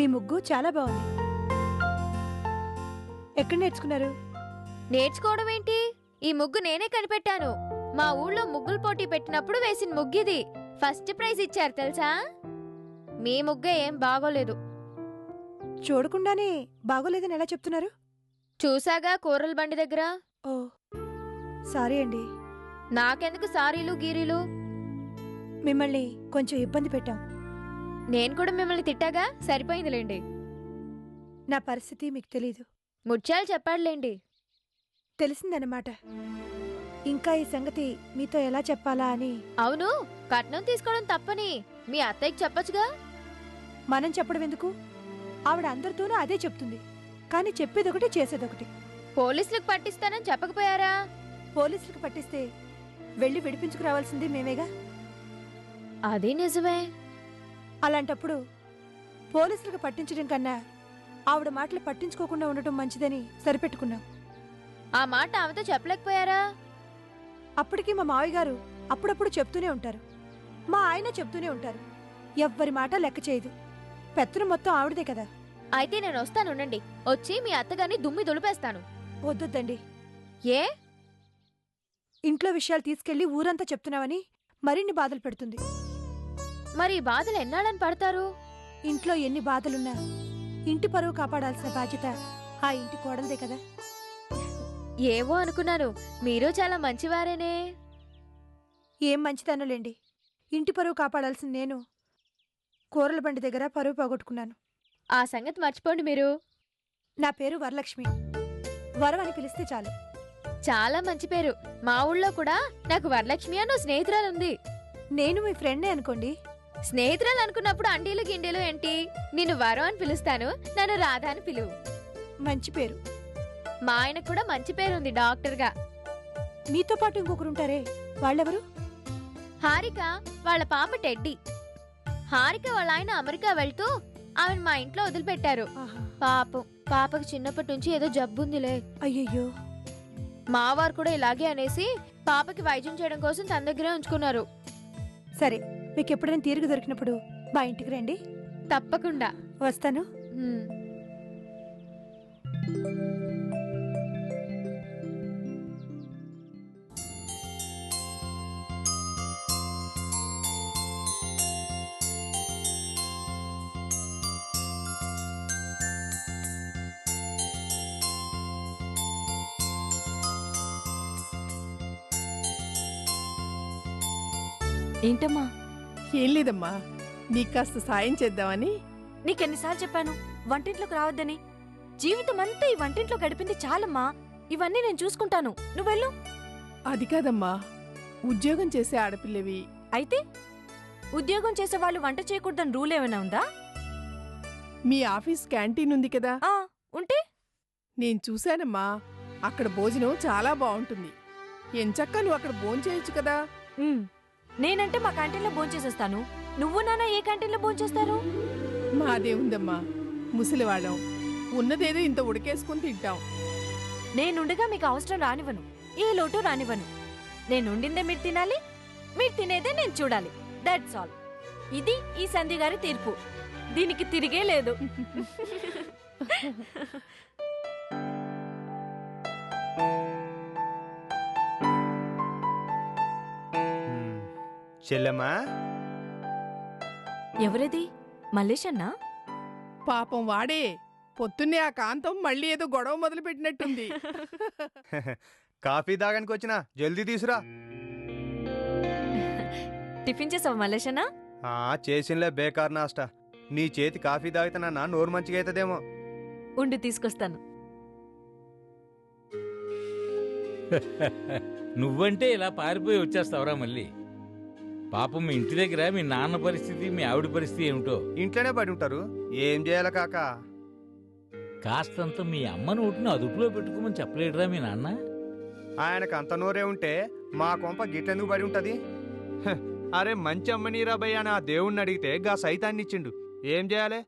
మీ ముగ్గు చాలా బాగుంది. ఎక్కడ నేర్చుకున్నారు? నేర్చుకోవడం ఏంటి, ఈ ముగ్గు నేనే కనిపెట్టాను. మా ఊళ్ళో ముగ్గులు పోటీ పెట్టినప్పుడు వేసిన ముగ్గిది. ఫస్ట్ ప్రైజ్ ఇచ్చారు తెలుసా. మీ ముగ్గే ఏం బాగోలేదు. చూడకుండానే బాగోలేదని ఎలా చెప్తున్నారు? చూసాగా కూరల బండి దగ్గర. ఓ సారీ అండి. నాకెందుకు సారీలు గీరీలు? మిమ్మల్ని కొంచెం ఇబ్బంది పెట్టాం. నేను కూడా మిమ్మల్ని తిట్టాగా, సరిపోయిందిలేండి. నా పరిస్థితి మీకు తెలీదు. ముత్యాలు చెప్పాడులేండి. తెలిసిందన్నమాట. ఇంకా ఈ సంగతి మీతో ఎలా చెప్పాలా అని. అవును, కట్నం తీసుకోవడం తప్పని మీ అత్తయ్యకి చెప్పొచ్చుగా. మనం చెప్పడం ఎందుకు? ఆవిడ అందరితోనూ అదే చెప్తుంది, కానీ చెప్పేదొకటి చేసేదొకటి. పోలీసులకు పట్టిస్తానని చెప్పకపోయారా? పోలీసులకు పట్టిస్తే వెళ్ళి విడిపించుకురావాల్సింది మేమేగా. అది నిజమే. అలాంటప్పుడు పోలీసులకు పట్టించడం కన్నా ఆవిడ మాటలు పట్టించుకోకుండా ఉండటం మంచిదని సరిపెట్టుకున్నాం. ఆ మాట ఆమెతో చెప్పలేకపోయారా? అప్పటికీ మా మావయ్య గారు అప్పుడప్పుడు చెప్తూనే ఉంటారు, మా ఆయన చెప్తూనే ఉంటారు. ఎవ్వరి మాట లెక్క చేయదు. పెత్తనం మొత్తం ఆవిడదే కదా. అయితే నేను వస్తానుండండి, వచ్చి మీ అత్తగారిని దుమ్మి దులిపేస్తాను. వద్దొద్దండి. ఏ? ఇంట్లో విషయాలు తీసుకెళ్లి ఊరంతా చెప్తున్నావని మరిన్ని బాధలు పెడుతుంది. మరి ఈ బాధలు ఎన్నాళ్ళని పడతారు? ఇంట్లో ఎన్ని బాధలున్నా ఇంటి పరువు కాపాడాల్సిన బాధ్యత ఆ ఇంటి కోడలదే కదా. ఏవో అనుకున్నాను, మీరు చాలా మంచివారేనే. ఏం మంచిదనులేండి. ఇంటి పరువు కాపాడాల్సిన నేను కూరల బండి దగ్గర పరువు పోగొట్టుకున్నాను. ఆ సంగతి మర్చిపోండి మీరు. నా పేరు వరలక్ష్మి. వరం అని పిలిస్తే చాలు. చాలా మంచి పేరు. మా ఊళ్ళో కూడా నాకు వరలక్ష్మి అన్న స్నేహితురాలుంది. నేను మీ ఫ్రెండే అనుకోండి. స్నేహితురాలు అనుకున్నప్పుడు అండీలు గిండీలు ఏంటి? నిన్ను వరం అని పిలుస్తాను, నన్ను రాధా అని పిలువు. మంచి పేరు. మా ఆయనకు కూడా మంచి పేరుంది, డాక్టర్గా. మీతో పాటు ఇంకొకరుంటారే, వాళ్ళెవరు? హారిక, వాళ్ళ పాప టెడ్డీ. హారిక వాళ్ళ ఆయన అమెరికా వెళ్తూ ఆమెను మా ఇంట్లో వదిలిపెట్టారు. పాపం, పాపకు చిన్నప్పటి నుంచి ఏదో జబ్బుందిలే. అయ్యయ్యో. మావారు కూడా ఇలాగే అనేసి పాపకి వైద్యం చేయడం కోసం తన దగ్గరే ఉంచుకున్నారు. సరే, మీకు ఎప్పుడైనా తీరిక దొరికినప్పుడు మా ఇంటికి రండి. తప్పకుండా వస్తాను. ఏంటమ్మా? ఏం లేదమ్మా, నీకు కాస్త సాయం చేద్దామని. నీకెన్నిసార్లు చెప్పాను వంటింట్లోకి రావద్దని? జీవితం అంతా ఈ వంటింట్లో గడిపింది చాలమ్మా. ఇవన్నీ నేను చూసుకుంటాను, నువ్వెళ్ళు. అది కాదమ్మా, ఉద్యోగం చేసే ఆడపిల్లవి. అయితే ఉద్యోగం చేసేవాళ్ళు వంట చేయకూడదని రూల్ ఏమైనా ఉందా? మీ ఆఫీస్ క్యాంటీన్ ఉంది కదా. ఉంటే నేను చూశానమ్మా, అక్కడ భోజనం చాలా బాగుంటుంది. ఎంచక్కా నువ్వు అక్కడ భోంచేయొచ్చు కదా. నేనంటే మా క్యాంటీన్లో భోంచేసేస్తాను. నువ్వు నాన్న ఏ క్యాంటీన్లో భోంచేస్తారు? మాదేముందమ్మా, ముసలివాళ్ళం, ఉన్నదేదో ఇంత ఉడికేసుకుని తింటాం. నేనుండగా మీకు అవసరం రానివ్వను, ఏ లోటు రానివ్వను. నేనుండిందే మీరు తినాలి, మీరు తినేదే నేను చూడాలి. That's all. ఇది ఈ సంధి గారి తీర్పు. దీనికి తిరిగే లేదు. చెల్లెమ్మా. ఎవరిది? మల్లేష్ అన్నా? పాపం వాడే పొద్దున్నే ఆ కాంతం మళ్ళీ ఏదో గొడవ మొదలు పెట్టినట్టుంది. కాఫీ దాగానికి వచ్చినా, జల్దీ తీసురా. టిఫిన్ చేసావా మల్లేష్ అన్నా? చేసినలే బేకార్ నాస్టా. నీ చేతి కాఫీ తాగితేనన్నా నోరు మంచిగా అవుతుందేమో. ఉండి తీసుకొస్తాను. నువ్వంటే ఇలా పారిపోయి వచ్చేస్తావురా మళ్ళీ? పాపం మీ ఇంటి దగ్గర మీ నాన్న పరిస్థితి, మీ ఆవిడ పరిస్థితి ఏమిటో. ఇంట్లోనే పడి ఉంటారు, ఏం చేయాలి కాక? కాస్తంత మీ అమ్మ నోటిని అదుపులో పెట్టుకోమని చెప్పలేడురా మీ నాన్న? ఆయనకు అంత నోరే ఉంటే మా కొంప గిట్లెందుకు పడి ఉంటది? అరే మంచి అమ్మనీరా భయ్య అని ఆ దేవుణ్ణి అడిగితే గా సైతాన్ని ఇచ్చిండు. ఏం చేయాలి?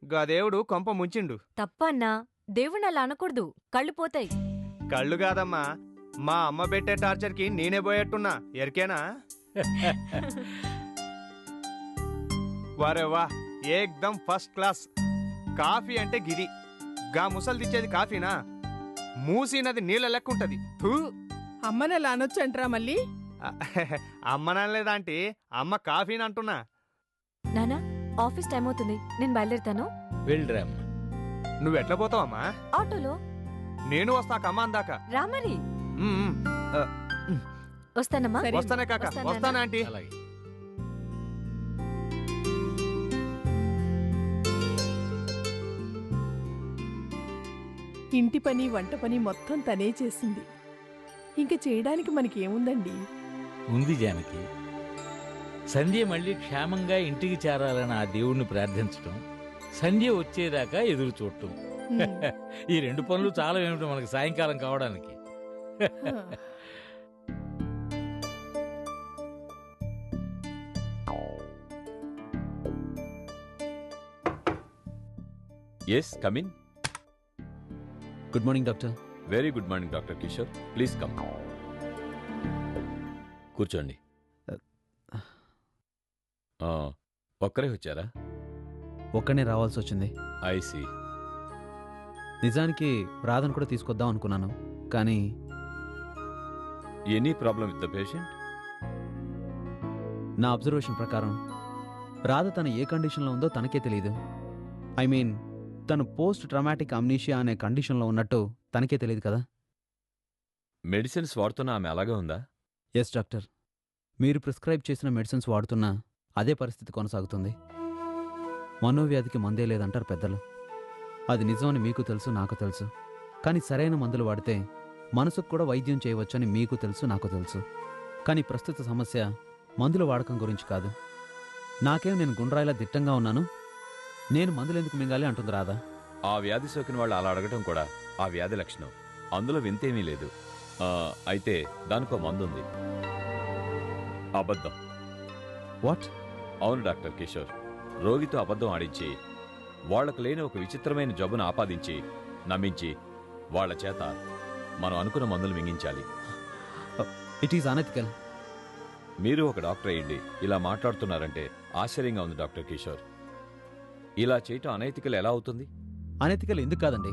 గా దేవుడు కొంప ముంచిండు. తప్పన్నా, దేవుణ్ణి అలా అనకూడదు, కళ్ళు పోతాయి. కళ్ళు కాదమ్మా, మా అమ్మ పెట్టే టార్చర్కి నేనే పోయేట్టున్నా, ఎరికేనా? వారే వా, ఏక్దమ్ ఫస్ట్ క్లాస్. కాఫీ అంటే గిది. గా ముసలు తెచ్చేది కాఫీనా? మూసినది నీళ్ళ లెక్క ఉంటది. ఫూ. అమ్మని అలా అనొచ్చు అంటారా మళ్ళీ? అమ్మనలేదాంటి, అమ్మ కాఫీని అంటున్నా. నానా, ఆఫీస్ టైం అవుతుంది, నేను బయలుదేరుతాను. వెళ్ళిరామ్మా. నువ్వెట్లా పోతావమ్మా? ఆటోలో. నేను వస్తా కమ్మ అందాక. రా మరి. వస్తానమ్మా. సరే. వస్తానే కాక, వస్తాను వస్తానా ఆంటీ. అలాగే. ఇంటి పని వంట పని మొత్తం తనే చేసింది. ఇంక చేయడానికి మనకేముందండి? ఉంది జానకి. సంధ్య మళ్ళీ క్షేమంగా ఇంటికి చేరాలని ఆ దేవుణ్ణి ప్రార్థించటం, సంధ్య వచ్చేదాకా ఎదురు చూడటం. ఈ 2 పనులు చాలా ఏమిటో మనకి సాయంకాలం కావడానికి. Yes, come in. Good morning doctor. Very good morning, Dr. Kishore. Please come. కూర్చోండి. ఒక్కరే వచ్చారా? ఒక్కనే రావాల్సి వచ్చింది. I see. నిజానికి రాధను కూడా తీసుకొద్దాం అనుకున్నాను, కానీ any problem with the patient? నా అబ్జర్వేషన్ ప్రకారం రాధ తన ఏ కండిషన్లో ఉందో తనకే తెలియదు. ఐ మీన్, తను పోస్ట్ ట్రామాటిక్ అమ్నీషియా అనే కండిషన్లో ఉన్నట్టు తనకే తెలియదు కదా. మెడిసిన్స్ వాడుతున్న ఆమె అలాగే ఉందా? ఎస్ డాక్టర్, మీరు ప్రిస్క్రైబ్ చేసిన మెడిసిన్స్ వాడుతున్నా అదే పరిస్థితి కొనసాగుతుంది. మనోవ్యాధికి మందే లేదంటారు పెద్దలు. అది నిజమని మీకు తెలుసు, నాకు తెలుసు. కానీ సరైన మందులు వాడితే మనసుకు కూడా వైద్యం చేయవచ్చని మీకు తెలుసు, నాకు తెలుసు. కానీ ప్రస్తుత సమస్య మందుల వాడకం గురించి కాదు. నాకేం నేను గుండ్రాయిలా దిట్టంగా ఉన్నాను, నేను మందులెందుకు మింగాలి అంటుంది రాధా. ఆ వ్యాధి సోకిన వాళ్ళు అలా అడగటం కూడా ఆ వ్యాధి లక్షణం. అందులో వింతేమీ లేదు. అయితే దానికో మందుంది. అబద్ధం. వాట్? అవును డాక్టర్ కిషోర్. రోగితో అబద్ధం ఆడించి, వాళ్లకు లేని ఒక విచిత్రమైన జబ్బును ఆపాదించి నమ్మించి వాళ్ల చేత మనం అనుకున్న మందులు మింగించాలి. It is unethical. మీరు ఒక డాక్టర్ అయ్యిండి ఇలా మాట్లాడుతున్నారంటే ఆశ్చర్యంగా ఉంది డాక్టర్ కిషోర్. ఇలా చేయటం అనైతికల్ ఎలా అవుతుంది? అనెథికల్ ఎందుకు కాదండి?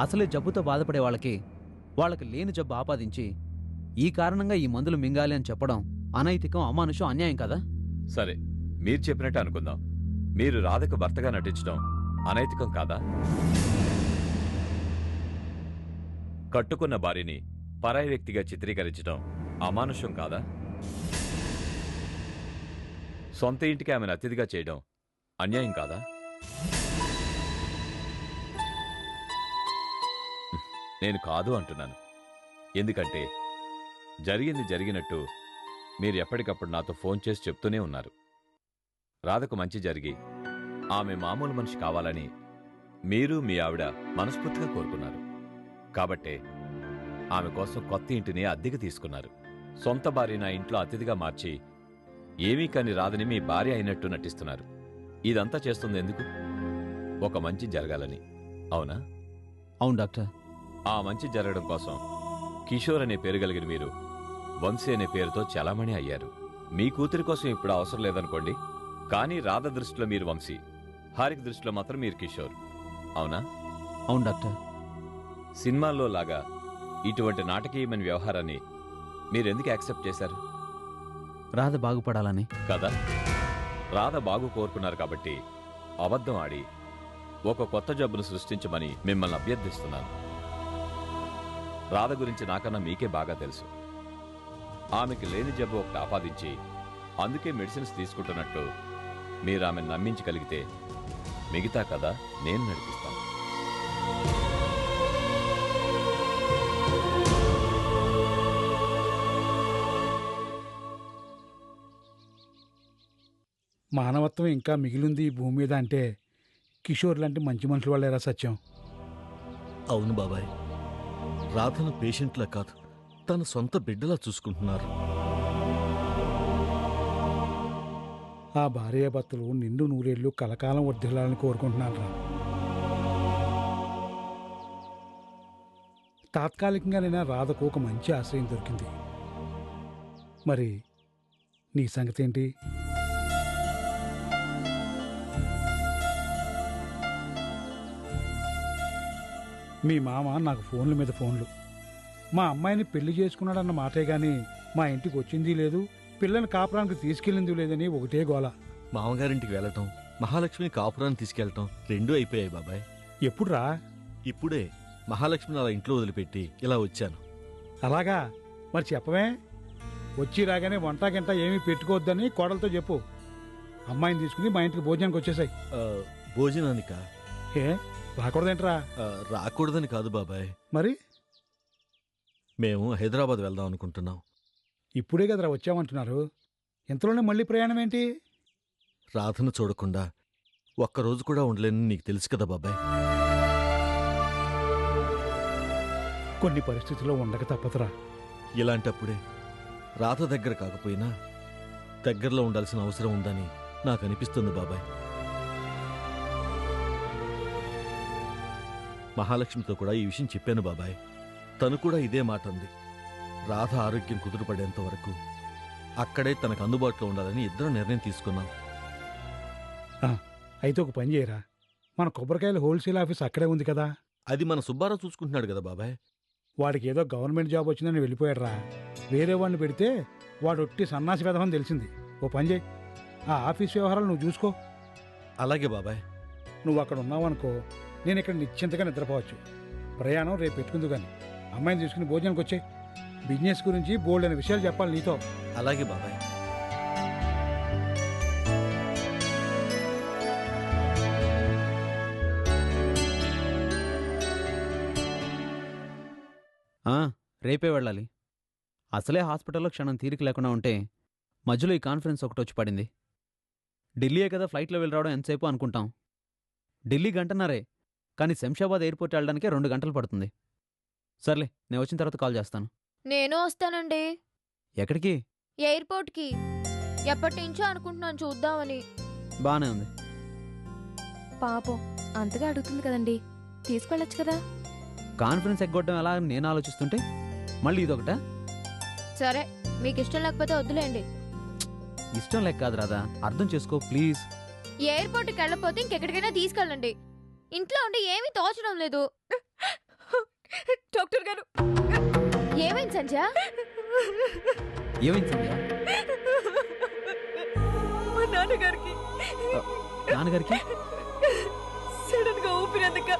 అసలే జబ్బుతో బాధపడే వాళ్ళకి లేని జబ్బు ఆపాదించి ఈ కారణంగా ఈ మందులు మింగాలి అని చెప్పడం అనైతికం, అమానుషం, అన్యాయం కదా. సరే, మీరు చెప్పినట్టు అనుకుందాం. మీరు రాధకు భర్తగా నటించడం అనైతికం కాదా? కట్టుకున్న భార్యని పరాయి వ్యక్తిగా చిత్రీకరించడం అమానుషం కాదా? సొంత ఇంటికి ఆమెను అతిథిగా చేయడం అన్యాయం కాదా? నేను కాదు అంటున్నాను. ఎందుకంటే జరిగింది జరిగినట్టు మీరు ఎప్పటికప్పుడు నాతో ఫోన్ చేసి చెప్తూనే ఉన్నారు. రాధకు మంచి జరిగి ఆమె మామూలు మనిషి కావాలని మీరు మీ ఆవిడ మనస్ఫూర్తిగా కోరుకున్నారు. కాబట్టే ఆమె కోసం కొత్త ఇంటిని అద్దెకు తీసుకున్నారు. సొంత భార్య నా ఇంట్లో అతిథిగా మార్చి ఏమీ కాని రాధని మీ భార్య అయినట్టు నటిస్తున్నారు. ఇదంతా చేస్తుంది ఎందుకు? ఒక మంచి జరగాలని, అవునా? అవును డాక్టర్. ఆ మంచి జరగడం కోసం కిషోర్ అనే పేరు కలిగిన మీరు వంశీ అనే పేరుతో చలామణి అయ్యారు. మీ కూతురి కోసం ఇప్పుడు అవసరం లేదనుకోండి, కానీ రాధ దృష్టిలో మీరు వంశీ, హారిక దృష్టిలో మాత్రం మీరు కిషోర్, అవునా? అవును డాక్టర్. సినిమాల్లో లాగా ఇటువంటి నాటకీయమైన వ్యవహారాన్ని మీరెందుకు యాక్సెప్ట్ చేశారు? రాధ బాగుపడాలని కదా. రాధ బాగు కోరుకున్నారు కాబట్టి అబద్ధం ఆడి ఒక కొత్త జబ్బును సృష్టించమని మిమ్మల్ని అభ్యర్థిస్తున్నాను. రాధ గురించి నాకన్నా మీకే బాగా తెలుసు. ఆమెకి లేని జబ్బు ఒకటి ఆపాదించి అందుకే మెడిసిన్స్ తీసుకుంటున్నట్టు మీరు ఆమెను నమ్మించగలిగితే మిగతా కథ నేను నడిపిస్తాను. మానవత్వం ఇంకా మిగిలింది ఈ భూమి మీద అంటే కిషోర్ లాంటి మంచి మనుషుల వాళ్ళేరా సత్యం. అవును బాబాయ్, రాధను పేషెంట్లా కాదు, తన సొంత బిడ్డలా చూసుకుంటున్నారు. ఆ భార్యాభర్తలు నిండు నూరేళ్లు కలకాలం వర్ధిల్లాలని కోరుకుంటున్నాను రా. తాత్కాలికంగానైనా రాధకు ఒక మంచి ఆశ్రయం దొరికింది. మరి నీ సంగతి ఏంటి? మీ మామ నాకు ఫోన్ల మీద ఫోన్లు. మా అమ్మాయిని పెళ్లి చేసుకున్నాడన్న మాటే గాని మా ఇంటికి వచ్చింది లేదు, పిల్లని కాపురానికి తీసుకెళ్ళింది లేదని ఒకటే గోల. మామగారింటికి వెళ్ళటం, మహాలక్ష్మిని కాపురాన్ని తీసుకెళ్ళటం రెండూ అయిపోయాయి బాబాయ్. ఎప్పుడురా? ఇప్పుడే మహాలక్ష్మిని అలా ఇంట్లో వదిలిపెట్టి ఇలా వచ్చాను. అలాగా? మరి చెప్పవే? వచ్చి రాగానే వంట గంట ఏమీ పెట్టుకోవద్దని కోడలతో చెప్పు. అమ్మాయిని తీసుకుని మా ఇంటికి భోజనానికి వచ్చేసాయి. భోజనానికా? ఏ రాకూడదేంట్రా? రాకూడదని కాదు బాబాయ్, మరి మేము హైదరాబాద్ వెళ్దాం అనుకుంటున్నాం. ఇప్పుడే కదరా వచ్చామంటున్నారు, ఇంతలోనే మళ్ళీ ప్రయాణం ఏంటి? రాధను చూడకుండా ఒక్కరోజు కూడా ఉండలేని నీకు తెలుసు కదా బాబాయ్. కొన్ని పరిస్థితుల్లో ఉండక తప్పదురా. ఇలాంటప్పుడే రాధ దగ్గర కాకపోయినా దగ్గరలో ఉండాల్సిన అవసరం ఉందని నాకు అనిపిస్తుంది బాబాయ్. మహాలక్ష్మితో కూడా ఈ విషయం చెప్పాను బాబాయ్. తను కూడా ఇదే మాట అంది. రాధ ఆరోగ్యం కుదురుపడేంత వరకు అక్కడే తనకు అందుబాటులో ఉండాలని ఇద్దరం నిర్ణయం తీసుకున్నాం. అయితే ఒక పని చేయరా, మన కొబ్బరికాయల హోల్సేల్ ఆఫీస్ అక్కడే ఉంది కదా. అది మన సుబ్బారావు చూసుకుంటున్నాడు కదా బాబాయ్. వాడికి ఏదో గవర్నమెంట్ జాబ్ వచ్చిందని వెళ్ళిపోయాడురా. వేరే వాడిని పెడితే వాడు ఒట్టి సన్నాసి వెధమని తెలిసింది. ఓ పని చేయి, ఆ ఆఫీస్ వ్యవహారాలు నువ్వు చూసుకో. అలాగే బాబాయ్. నువ్వు అక్కడ ఉన్నావనుకో, నేను ఇక్కడ నిశ్చింతగా నిద్రపోవచ్చు. ప్రయాణం రేపు పెట్టుకుందు కానీ అమ్మాయిని తీసుకుని భోజనానికి వచ్చే. బిజినెస్ గురించి బోల్డ్ అనే విషయాలు చెప్పాలి నీతో. అలాగే బాబాయ్. రేపే వెళ్ళాలి. అసలే హాస్పిటల్లో క్షణం తీరిక లేకుండా ఉంటే మధ్యలో ఈ కాన్ఫరెన్స్ ఒకటి వచ్చి పడింది. ఢిల్లీయే కదా ఫ్లైట్లో వెళ్ళి రావడం ఎంతసేపు అనుకుంటాం. ఢిల్లీ గంటన్నరే, కానీ శంషాబాద్ ఎయిర్పోర్ట్ వెళ్ళడానికే 2 గంటలు పడుతుంది. సర్లే, నేను వచ్చిన తర్వాత కాల్ చేస్తాను. నేను వస్తానండి. ఎక్కడికి? ఎయిర్పోర్ట్కి. ఎప్పటి నుంచో అనుకుంటున్నాను చూద్దామని. బానే ఉంది. పాపం అంతగా అడుగుతుంది కదండి, తీసుకెళ్ళొచ్చు కదా. కాన్ఫరెన్స్ ఎగ్గొట్టడం ఎలా అని నేను ఆలోచిస్తుంటే మళ్ళీ ఇదొకటా? సరే, మీకు ఇష్టం లేకపోతే వద్దులేండి. ఇష్టం లేక కాదు రాదా, అర్థం చేసుకో ప్లీజ్. ఎయిర్పోర్ట్కి వెళ్ళకపోతే ఇంకెక్కడికైనా తీసుకెళ్ళండి. ఇంట్లో ఉండి ఏమీ తోచడం లేదు. డాక్టర్ గారు, ఏమైంది సంధ్య? ఏమైంది సంధ్య? మా నాన్నగారికి నాన్నగారికి సడన్ గా ఊపిరందుక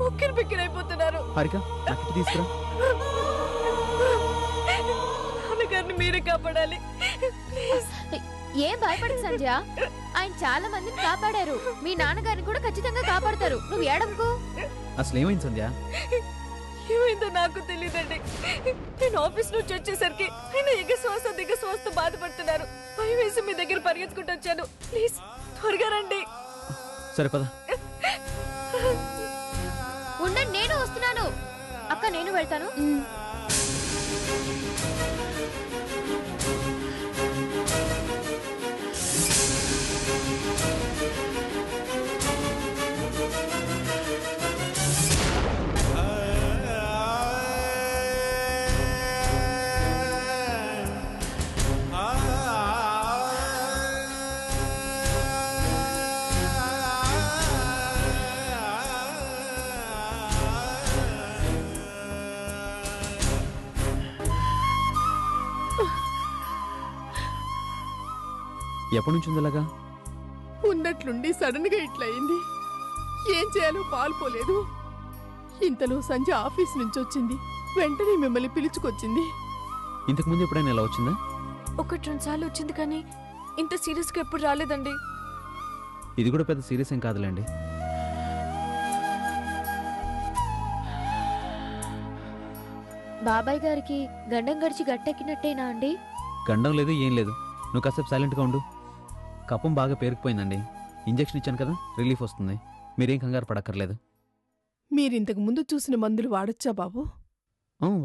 ఉక్కిరి బిక్కిరి అయిపోతున్నారు. హారిక, నాకు ఇటు తీసుకురా. నాన్నగారిని మీరే కాపాడాలి ప్లీజ్. ఏం భయపడకు సంధ్య, ఆయన చాలా మందిని కాపాడారు. మీ నాన్నగారిని కూడా ఖచ్చితంగా కాపాడతారు. నువ్వు ఏడవకు. అసలు ఏమైంది సంధ్య? ఏమైందో నాకు తెలియదండి. నేను ఆఫీస్ నుంచి వచ్చేసరికి ఆయన ఎగశ్వాస దిగశ్వాసతో బాధపడుతున్నారు. భయం వేసి మీ దగ్గర పరిగెత్తుకుంటూ వచ్చాను. ప్లీజ్ త్వరగా రండి. సరే పద. ఉండండి, నేను వస్తున్నాను. అక్క, నేను వెళ్తాను. ఎప్పటి నుంచి ఉంది ఇలాగా? ఉన్నట్లుండి సడన్ గా ఇట్లా అయింది. ఏం చేయాలో పాల్పోలేదు. ఇంతలో సంజయ్ ఆఫీస్ నుంచి వచ్చింది. వెంటనే మిమ్మల్ని పిలుచుకొచ్చింది. ఇంతకు ముందు ఎప్పుడైనా ఇలా వచ్చిందా? 1-2 సార్లు వచ్చింది, కానీ ఇంత సీరియస్ గా ఎప్పుడు రాలేదండి. ఇది కూడా పెద్ద సీరియస్ ఏం కాదులేండి. బాబాయ్ గారికి గండం గడిచి గట్టెక్కినట్టేనా అండి? గండం లేదు, ఏం లేదు. నువ్వు కాసేపు సైలెంట్గా ఉండు. కపం బాగా పేరుకుపోయిందండి. ఇంజెక్షన్ ఇచ్చాను కదా, రిలీఫ్ వస్తుంది. మీరేం కంగారు పడక్కర్లేదు. మీరింతకు ముందు చూసిన మందులు వాడొచ్చా బాబు?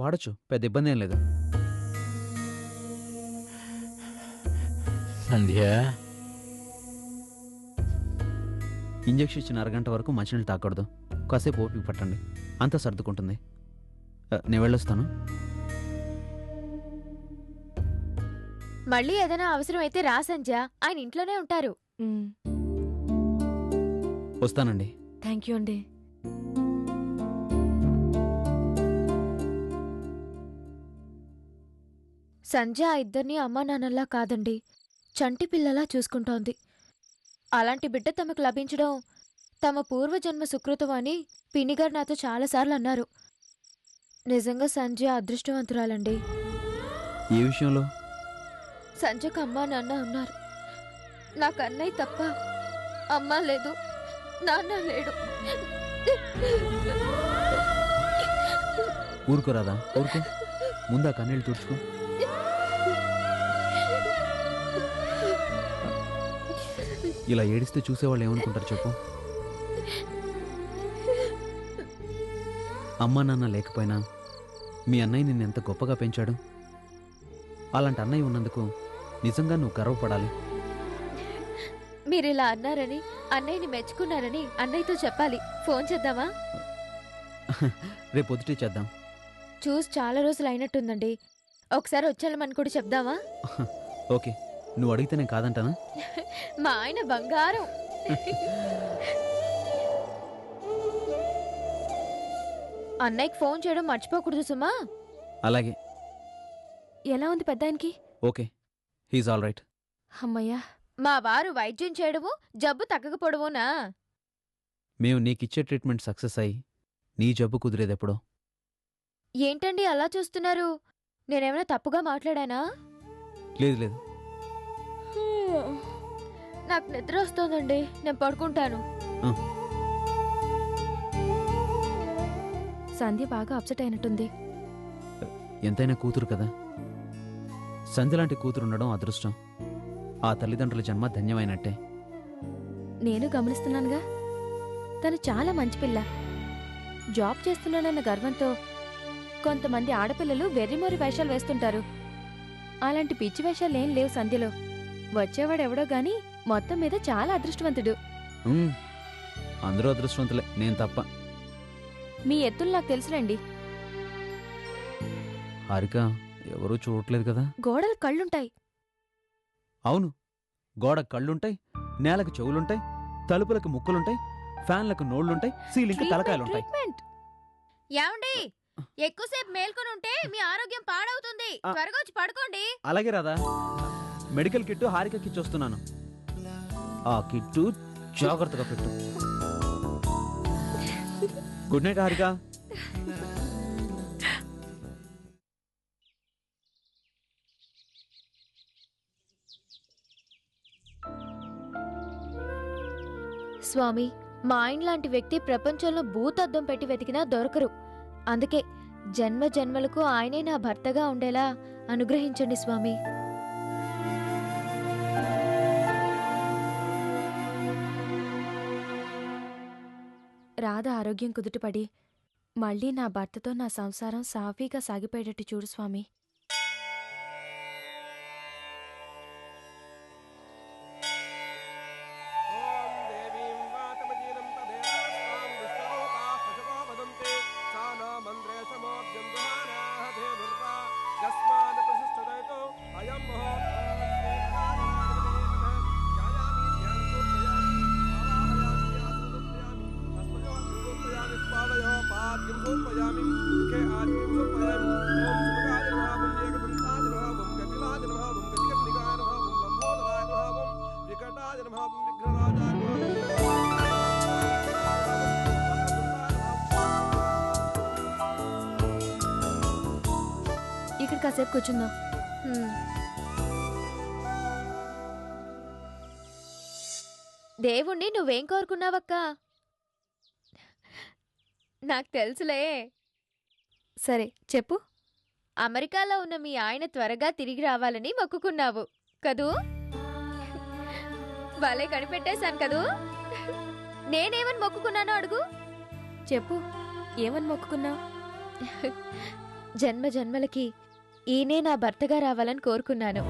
వాడచ్చు, పెద్ద ఇబ్బంది ఏం లేదు. సంధ్య, ఇంజెక్షన్ ఇచ్చిన అరగంట వరకు మంచినీళ్ళు తాకూడదు. కాసేపు ఓపిక పట్టండి, అంతా సర్దుకుంటుంది. నేను వెళ్ళొస్తాను. మళ్ళీ ఏదైనా అవసరం అయితే రా సంధ్య, ఆయన ఇంట్లోనే ఉంటారు. వస్తానండి. థ్యాంక్ యూ అండి. సంజయ్ ఆ ఇద్దరిని అమ్మా నాన్నలా కాదండి, చంటి పిల్లలా చూసుకుంటోంది. అలాంటి బిడ్డ తమకు లభించడం తమ పూర్వజన్మ సుకృతం అని పిన్నిగారు నాతో చాలాసార్లు అన్నారు. నిజంగా సంజయ్ అదృష్టవంతురాలండి. ఏ విషయంలో? సంజయ్కి అమ్మా నాన్న ఉన్నారు. నాకు అన్నయ్య తప్ప అమ్మ లేదు, నాన్న లేడు. ఊరుకోరాదా, ఊరుకో. ముందా కన్నీళ్ళు తుడుచుకో. ఇలా ఏడిస్తే చూసేవాళ్ళు ఏమనుకుంటారు చెప్పు? అమ్మా నాన్న లేకపోయినా మీ అన్నయ్య నిన్ను ఎంత గొప్పగా పెంచాడు. అలాంటి అన్నయ్య ఉన్నందుకు నిజంగా నువ్వు గర్వపడాలి. మీరిలా అన్నారని, అన్నయ్యని మెచ్చుకున్నారని అన్నయ్యతో చెప్పాలి. ఫోన్ చేద్దామా? రేపు పొద్దుటే చేద్దాం. చూసి చాలా రోజులు అయినట్టుందండి. ఒకసారి వచ్చేళ్ళమని కూడా చెప్దామా? ఓకే, నువ్వు అడిగితే నేను కాదంటానా? మా ఆయన బంగారం. అన్నయ్యకి ఫోన్ చేయడం మర్చిపోకూడదు సుమా. అలాగే. ఎలా ఉంది పెద్దాయనికి? Okay, he's all right. అమ్మయ్యా. మా వారు వైద్యం చేయడము, జబ్బు తగ్గకపోవడమోనా? మేము నీకిచ్చే ట్రీట్మెంట్ సక్సెస్ అయ్యి నీ జబ్బు కుదిరేదెప్పుడో. ఏంటండి అలా చూస్తున్నారు? నేనేమైనా తప్పుగా మాట్లాడానా? లేదు లేదు. నాకు నిద్ర వస్తోందండి, నేను పడుకుంటాను. సంధ్య బాగా అప్సెట్ అయినట్టుంది. ఎంతైనా కూతురు కదా. సంధ్య లాంటి కూతురు ఉండడం అదృష్టం. ఆ తల్లిదండ్రుల జన్మ ధన్యమైనట్టే. నేను గమనిస్తున్నానుగా, తను చాలా మంచి పిల్ల. జాబ్ చేస్తున్నానన్న గర్వంతో కొంతమంది ఆడపిల్లలు వెర్రిమోరి వేషాలు వేస్తుంటారు. అలాంటి పిచ్చి వేషాలేం లేవు సంధ్యలో. వచ్చేవాడెవడో గాని మొత్తం మీద చాలా అదృష్టవంతుడు. అందరూ అదృష్టవంతులే, నేను తప్ప. మీ ఎత్తులు నాకు తెలుసులేండి. హారిక, ఎవరూ చూడట్లేదు కదా. గోడలు కళ్ళుంటాయి. అవును, గోడ కళ్ళుంటాయి, నేలకు చెవులుంటాయి, తలుపులకు ముక్కులుంటాయి, ఫ్యాన్లకు నోళ్లుంటాయి, సీలింగ్కి తలకాయలుంటాయి. ఏమండి, ఎక్కువసేపు మేల్కొని ఉంటే మీ ఆరోగ్యం పాడవుతుంది. త్వరగా వచ్చి పడుకోండి. అలాగే రాదా. మెడికల్ కిట్టు హారికకి ఇచ్చొస్తున్నాను. ఆ కిట్టు జాగ్రత్తగా పెట్టు. Good night Harika. స్వామి, మా ఆయన లాంటి వ్యక్తి ప్రపంచంలో భూతద్దం పెట్టి వెతికినా దొరకరు. అందుకే జన్మ జన్మలకు ఆయనే నా భర్తగా ఉండేలా అనుగ్రహించండి స్వామి. రాధ ఆరోగ్యం కుదుటపడి మళ్ళీ నా భర్తతో నా సంసారం సాఫీగా సాగిపోయేటట్టు చూడు స్వామి. ఇక్కడ కాసేపు కూర్చుందాం. దేవుణ్ణి నువ్వేం కోరుకున్నావక్కా? నాకు తెలుసులే. సరే చెప్పు. అమెరికాలో ఉన్న మీ ఆయన త్వరగా తిరిగి రావాలని మొక్కుకున్నావు కదూ? భలే కనిపెట్టేశాను కదూ. నేనేమని మొక్కుకున్నానో అడుగు. చెప్పు, ఏమని మొక్కుకున్నావు? జన్మ జన్మలకి ఈయనే నా భర్తగా రావాలని కోరుకున్నాను.